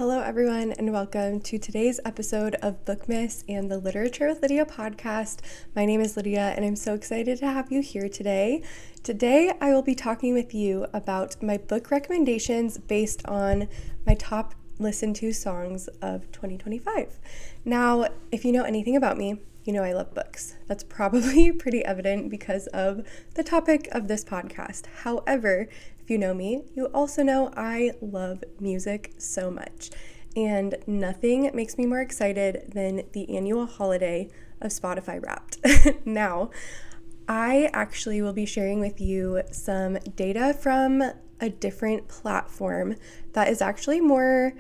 Hello, everyone, and welcome to today's episode of Bookmas and the Literature with Lydia podcast. My name is Lydia, and I'm so excited to have you here today. Today, I will be talking with you about my book recommendations based on my top listened to songs of 2025. Now, if you know anything about me, you know I love books. That's probably pretty evident because of the topic of this podcast. However, if you know me, you also know I love music so much. And nothing makes me more excited than the annual holiday of Spotify Wrapped. Now, I actually will be sharing with you some data from a different platform that is actually more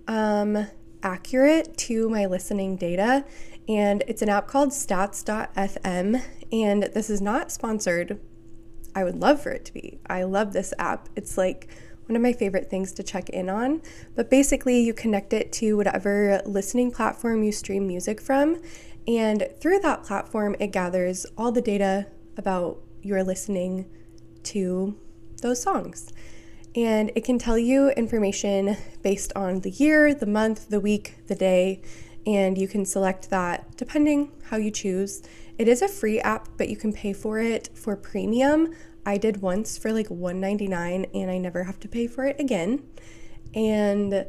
accurate to my listening data. And it's an app called stats.fm, and this is not sponsored. I would love for it to be. I love this app. It's like one of my favorite things to check in on. But basically, you connect it to whatever listening platform you stream music from, and through that platform, it gathers all the data about your listening to those songs. And it can tell you information based on the year, the month, the week, the day, and you can select that depending how you choose. It is a free app, but you can pay for it for premium. I did once for like $1.99 and I never have to pay for it again. And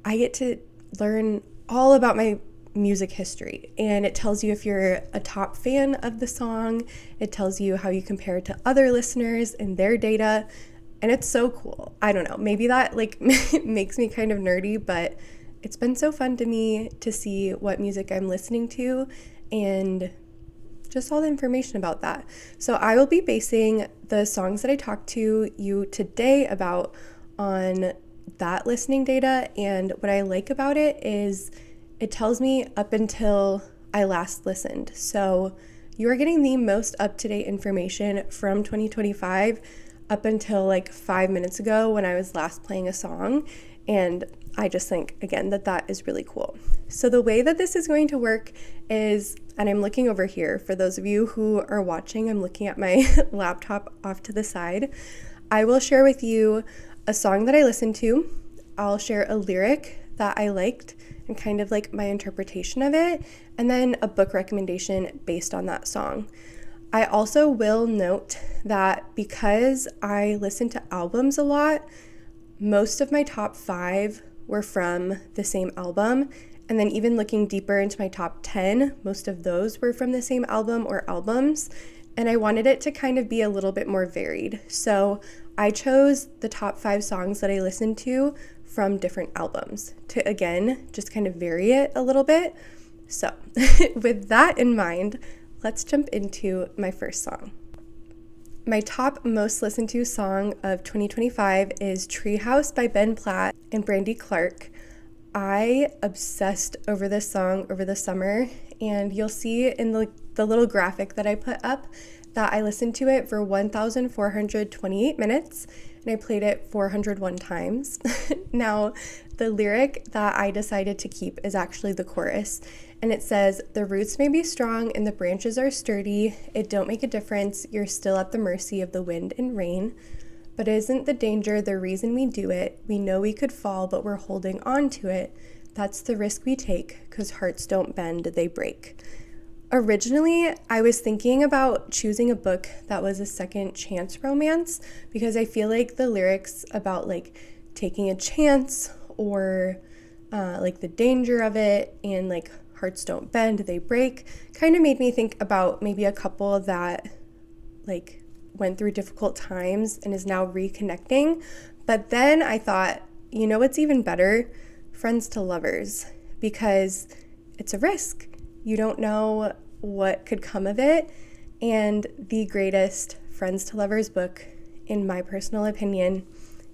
I get to learn all about my music history, and it tells you if you're a top fan of the song. It tells you how you compare to other listeners and their data, and it's so cool. I don't know, maybe that like makes me kind of nerdy, but it's been so fun to me to see what music I'm listening to and just all the information about that. So I will be basing the songs that I talked to you today about on that listening data. And what I like about it is it tells me up until I last listened. So you are getting the most up-to-date information from 2025 up until like 5 minutes ago when I was last playing a song. And I just think, again, that is really cool. So the way that this is going to work is, and I'm looking over here, for those of you who are watching, I'm looking at my laptop off to the side. I will share with you a song that I listened to. I'll share a lyric that I liked and kind of like my interpretation of it, and then a book recommendation based on that song. I also will note that because I listen to albums a lot, most of my top 5 were from the same album, and then even looking deeper into my top 10, most of those were from the same album or albums, and I wanted it to kind of be a little bit more varied. So I chose the top 5 songs that I listened to from different albums to, again, just kind of vary it a little bit. So with that in mind, let's jump into my first song. My top most listened to song of 2025 is Treehouse by Ben Platt and Brandi Clark. I obsessed over this song over the summer, and you'll see in the little graphic that I put up that I listened to it for 1,428 minutes, and I played it 401 times. Now, the lyric that I decided to keep is actually the chorus, and it says, "The roots may be strong and the branches are sturdy. It don't make a difference. You're still at the mercy of the wind and rain. But isn't the danger the reason we do it? We know we could fall, but we're holding on to it. That's the risk we take, 'cause hearts don't bend, they break." Originally, I was thinking about choosing a book that was a second chance romance because I feel like the lyrics about like taking a chance or like the danger of it and like hearts don't bend, they break kind of made me think about maybe a couple that like went through difficult times and is now reconnecting. But then I thought, you know what's even better? Friends to lovers, because it's a risk. You don't know what could come of it. And the greatest friends to lovers book, in my personal opinion,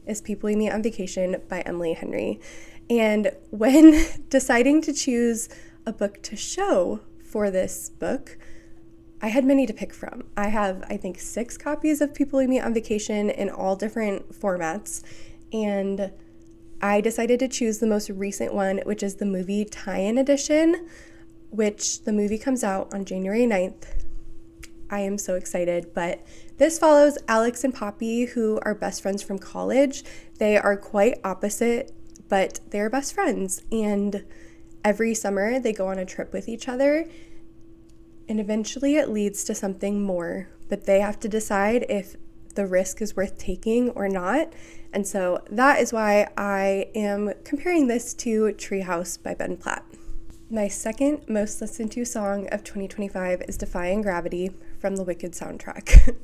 is People You Meet on Vacation by Emily Henry. And when deciding to choose a book to show for this book, I had many to pick from. I have, I think, 6 copies of People You Meet on Vacation in all different formats. And I decided to choose the most recent one, which is the movie tie-in edition, which the movie comes out on January 9th. I am so excited, but this follows Alex and Poppy, who are best friends from college. They are quite opposite, but they're best friends, and every summer they go on a trip with each other, and eventually it leads to something more, but they have to decide if the risk is worth taking or not. And so that is why I am comparing this to Treehouse by Ben Platt. My second most listened to song of 2025 is Defying Gravity from the Wicked soundtrack.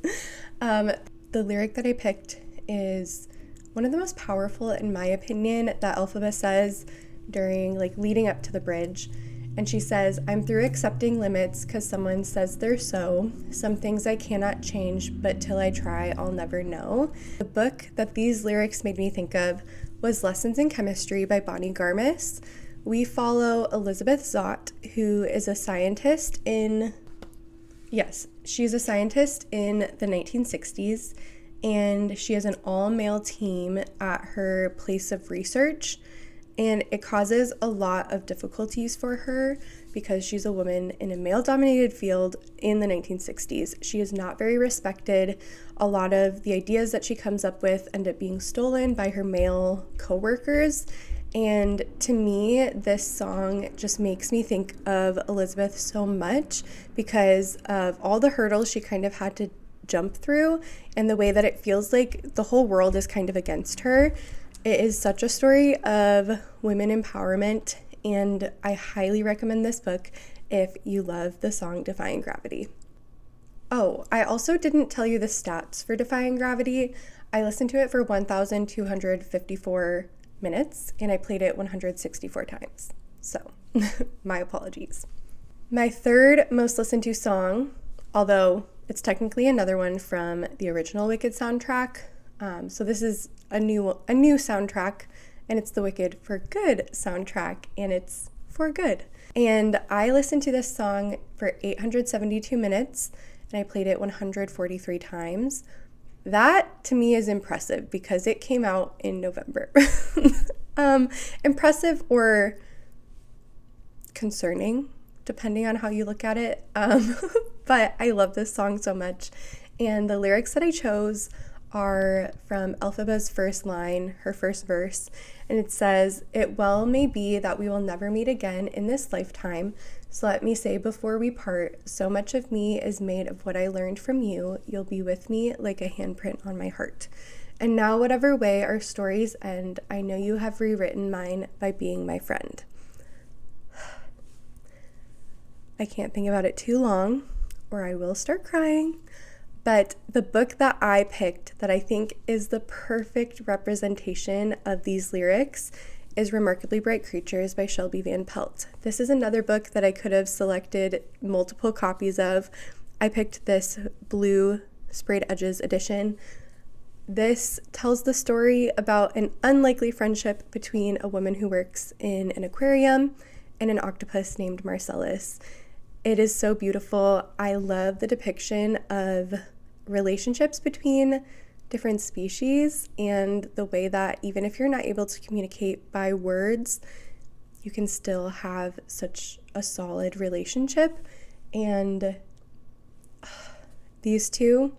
The lyric that I picked is one of the most powerful, in my opinion, that Elphaba says during, leading up to the bridge. And she says, "I'm through accepting limits because someone says they're so. Some things I cannot change, but till I try, I'll never know." The book that these lyrics made me think of was Lessons in Chemistry by Bonnie Garmis. We follow Elizabeth Zott, who is a scientist she's a scientist in the 1960s, and she has an all-male team at her place of research. And it causes a lot of difficulties for her because she's a woman in a male-dominated field in the 1960s. She is not very respected. A lot of the ideas that she comes up with end up being stolen by her male co-workers. And to me, this song just makes me think of Elizabeth so much because of all the hurdles she kind of had to jump through and the way that it feels like the whole world is kind of against her. It is such a story of women empowerment, and I highly recommend this book if you love the song Defying Gravity. Oh, I also didn't tell you the stats for Defying Gravity. I listened to it for 1,254 minutes, and I played it 164 times. So, my apologies. My third most listened to song, although it's technically another one from the original Wicked soundtrack. So this is a new soundtrack, and it's the Wicked for Good soundtrack, and it's for good. And I listened to this song for 872 minutes, and I played it 143 times. That to me is impressive because it came out in November. Impressive or concerning, depending on how you look at it. But I love this song so much. And the lyrics that I chose are from Elphaba's first line, her first verse, and it says, "It well may be that we will never meet again in this lifetime, so let me say before we part, so much of me is made of what I learned from you, you'll be with me like a handprint on my heart. And now whatever way our stories end, I know you have rewritten mine by being my friend." I can't think about it too long, or I will start crying. But the book that I picked that I think is the perfect representation of these lyrics is Remarkably Bright Creatures by Shelby Van Pelt. This is another book that I could have selected multiple copies of. I picked this blue sprayed edges edition. This tells the story about an unlikely friendship between a woman who works in an aquarium and an octopus named Marcellus. It is so beautiful. I love the depiction of relationships between different species and the way that even if you're not able to communicate by words, you can still have such a solid relationship. And these two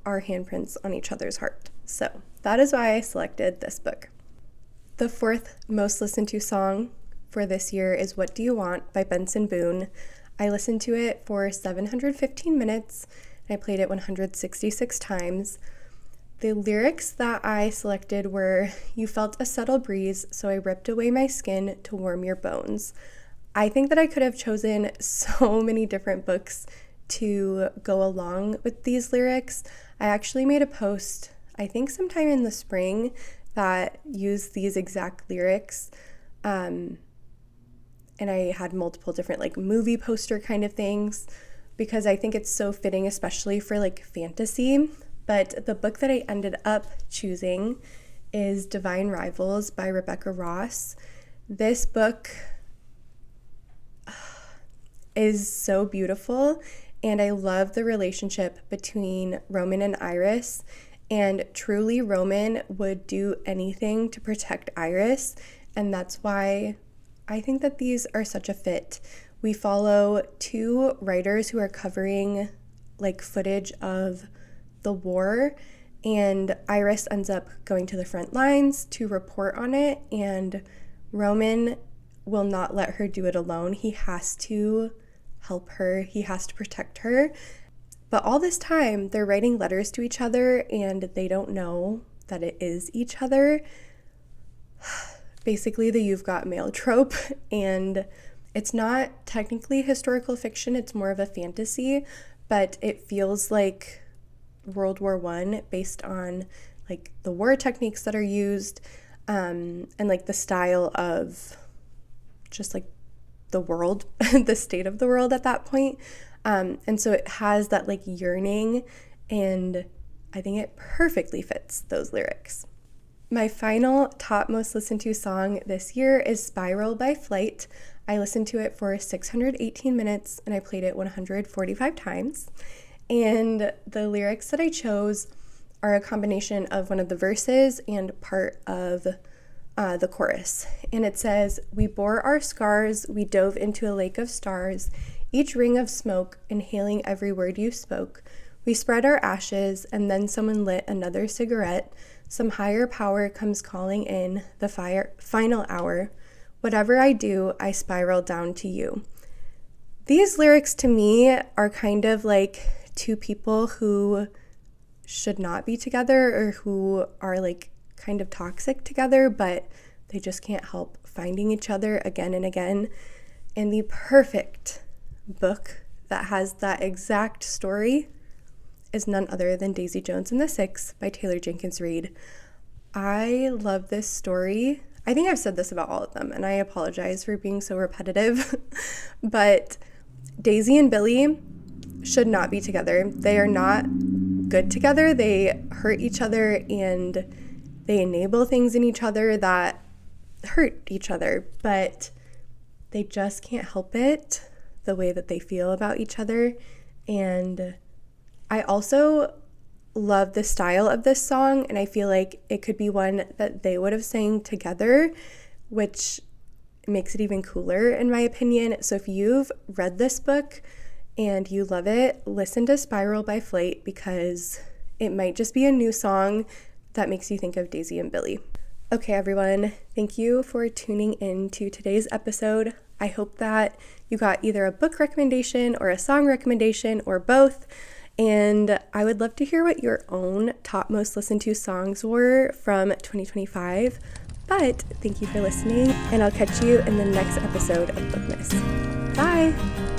are handprints on each other's heart. So that is why I selected this book. The fourth most listened to song for this year is What Do You Want by Benson Boone. I listened to it for 715 minutes, and I played it 166 times. The lyrics that I selected were, "You felt a subtle breeze, so I ripped away my skin to warm your bones." I think that I could have chosen so many different books to go along with these lyrics. I actually made a post, I think sometime in the spring, that used these exact lyrics. And I had multiple different movie poster kind of things because I think it's so fitting, especially for fantasy. But the book that I ended up choosing is Divine Rivals by Rebecca Ross. This book is so beautiful, and I love the relationship between Roman and Iris. And truly, Roman would do anything to protect Iris, and that's why I think that these are such a fit. We follow two writers who are covering footage of the war, And Iris ends up going to the front lines to report on it, and Roman will not let her do it alone. He has to help her, he has to protect her. But all this time, they're writing letters to each other, and they don't know that it is each other. Basically, the you've got mail trope, and it's not technically historical fiction, it's more of a fantasy, but it feels like World War I based on like the war techniques that are used, and like the style of just like the world, the state of the world at that point. And so it has that like yearning, and I think it perfectly fits those lyrics. My final top most listened to song this year is Spiral by Flight. I listened to it for 618 minutes and I played it 145 times. And the lyrics that I chose are a combination of one of the verses and part of the chorus. And it says, "We bore our scars, we dove into a lake of stars, each ring of smoke, inhaling every word you spoke. We spread our ashes, and then someone lit another cigarette. Some higher power comes calling in the final hour. Whatever I do, I spiral down to you." These lyrics to me are kind of like two people who should not be together, or who are like kind of toxic together, but they just can't help finding each other again and again. And the perfect book that has that exact story is none other than Daisy Jones and the Six by Taylor Jenkins Reid. I love this story. I think I've said this about all of them, and I apologize for being so repetitive, but Daisy and Billy should not be together. They are not good together. They hurt each other, and they enable things in each other that hurt each other, but they just can't help it, the way that they feel about each other. And I also love the style of this song, and I feel like it could be one that they would have sang together, which makes it even cooler in my opinion. So if you've read this book and you love it, listen to Spiral by Flight, because it might just be a new song that makes you think of Daisy and Billy. Okay, everyone, thank you for tuning in to today's episode. I hope that you got either a book recommendation or a song recommendation or both. And I would love to hear what your own top most listened to songs were from 2025. But thank you for listening, and I'll catch you in the next episode of Bookmas. Bye!